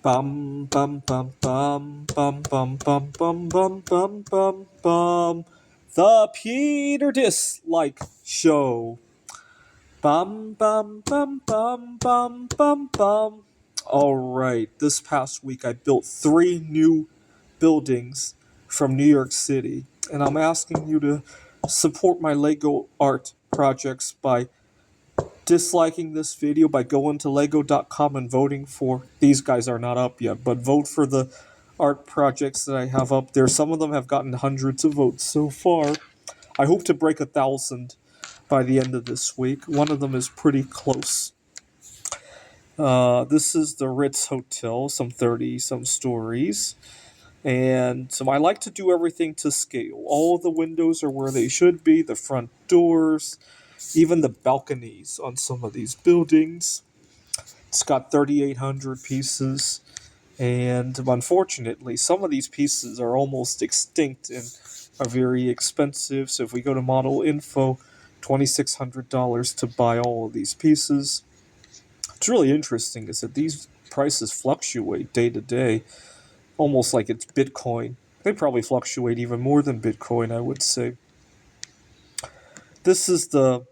Bum bum bum bum bum bum bum bum bum bum bum bum. The Peter Dislike Show. Bum bum bum bum bum bum bum. All right. This past week, I built 3 new buildings from New York City, and I'm asking you to support my Lego art projects by disliking this video by going to lego.com and voting for these guys are not up yet, but vote for the art projects that I have up there. Some of them have gotten hundreds of votes so far. I hope to break 1,000 by the end of this week. One of them is pretty close. This is the Ritz Hotel, some 30 some stories. And so I like to do everything to scale. All the windows are where they should be, the front doors, even the balconies on some of these buildings. It's got 3,800 pieces, and unfortunately, some of these pieces are almost extinct and are very expensive. So if we go to model info, $2,600 to buy all of these pieces. What's really interesting is that these prices fluctuate day to day, almost like it's Bitcoin. They probably fluctuate even more than Bitcoin, I would say. This is the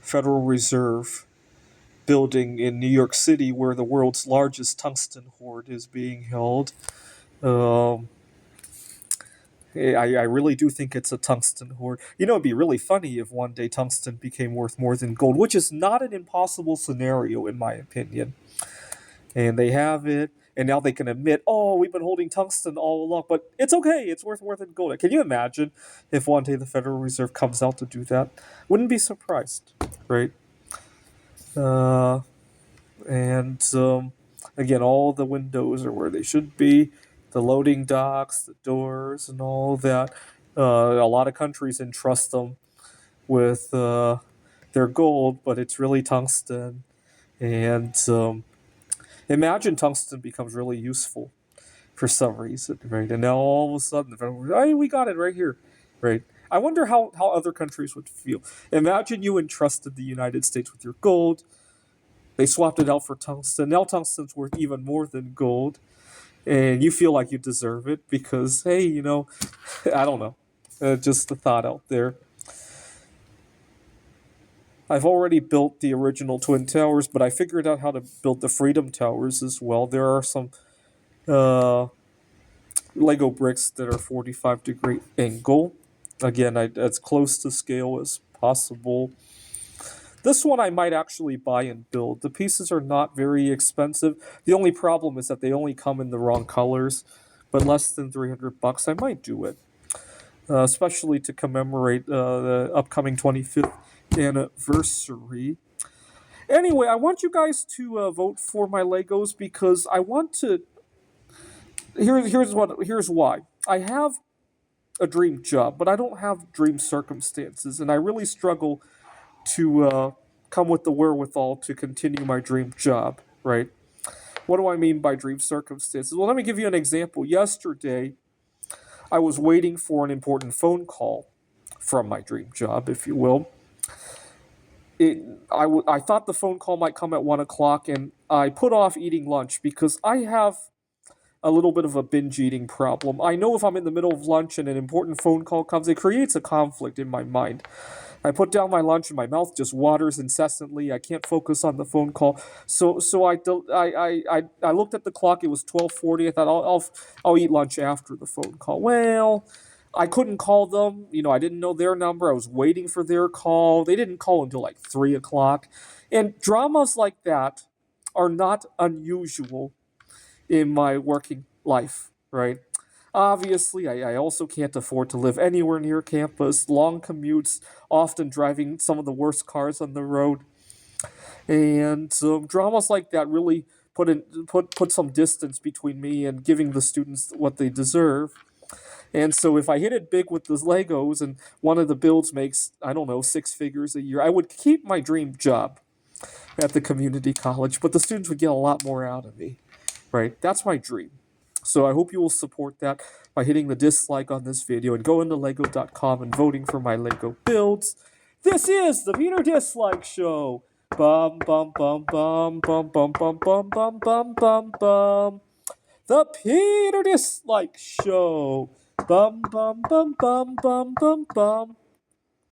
Federal Reserve building in New York City where the world's largest tungsten hoard is being held. Um, I really do think it's a tungsten hoard. You know, it'd be really funny if one day tungsten became worth more than gold, which is not an impossible scenario, in my opinion. And they have it, and now they can admit, oh, we've been holding tungsten all along, but it's okay, it's worth more than gold. Can you imagine if one day the Federal Reserve comes out to do that? Wouldn't be surprised, right? Uh, and again, all the windows are where they should be, the loading docks, the doors, and all that. A lot of countries entrust them with their gold, but it's really tungsten. And imagine tungsten becomes really useful for some reason, right? And now all of a sudden, hey, we got it right here, right? I wonder how other countries would feel. Imagine you entrusted the United States with your gold. They swapped it out for tungsten. Now tungsten's worth even more than gold. And you feel like you deserve it because, hey, I don't know. Just the thought out there. I've already built the original Twin Towers, but I figured out how to build the Freedom Towers as well. There are some uh, Lego bricks that are 45-degree angle. Again, as close to scale as possible. This one I might actually buy and build. The pieces are not very expensive. The only problem is that they only come in the wrong colors, but less than $300. I might do it, especially to commemorate the upcoming 25th anniversary. Anyway, I want you guys to vote for my Legos because I want to. Here's why. I have a dream job, but I don't have dream circumstances, and I really struggle to come with the wherewithal to continue my dream job, right? What do I mean by dream circumstances? Well, let me give you an example. Yesterday, I was waiting for an important phone call from my dream job, if you will. I thought the phone call might come at 1 o'clock, and I put off eating lunch because I have a little bit of a binge eating problem. I know if I'm in the middle of lunch and an important phone call comes, it creates a conflict in my mind. I put down my lunch and my mouth just waters incessantly. I can't focus on the phone call. So I looked at the clock. It was 12:40. I thought I'll eat lunch after the phone call. Well, I couldn't call them. I didn't know their number. I was waiting for their call. They didn't call until like 3 o'clock. And dramas like that are not unusual in my working life, right? Obviously, I also can't afford to live anywhere near campus. Long commutes, often driving some of the worst cars on the road. And dramas like that really put some distance between me and giving the students what they deserve. And so if I hit it big with the Legos and one of the builds makes, I don't know, 6 figures a year, I would keep my dream job at the community college, but the students would get a lot more out of me, right? That's my dream. So I hope you will support that by hitting the dislike on this video and going to lego.com and voting for my Lego builds. This is the Peter Dislike Show. Bum bum bum bum bum bum bum bum bum bum bum bum. The Peter Dislike Show. Bum bum bum bum bum bum bum.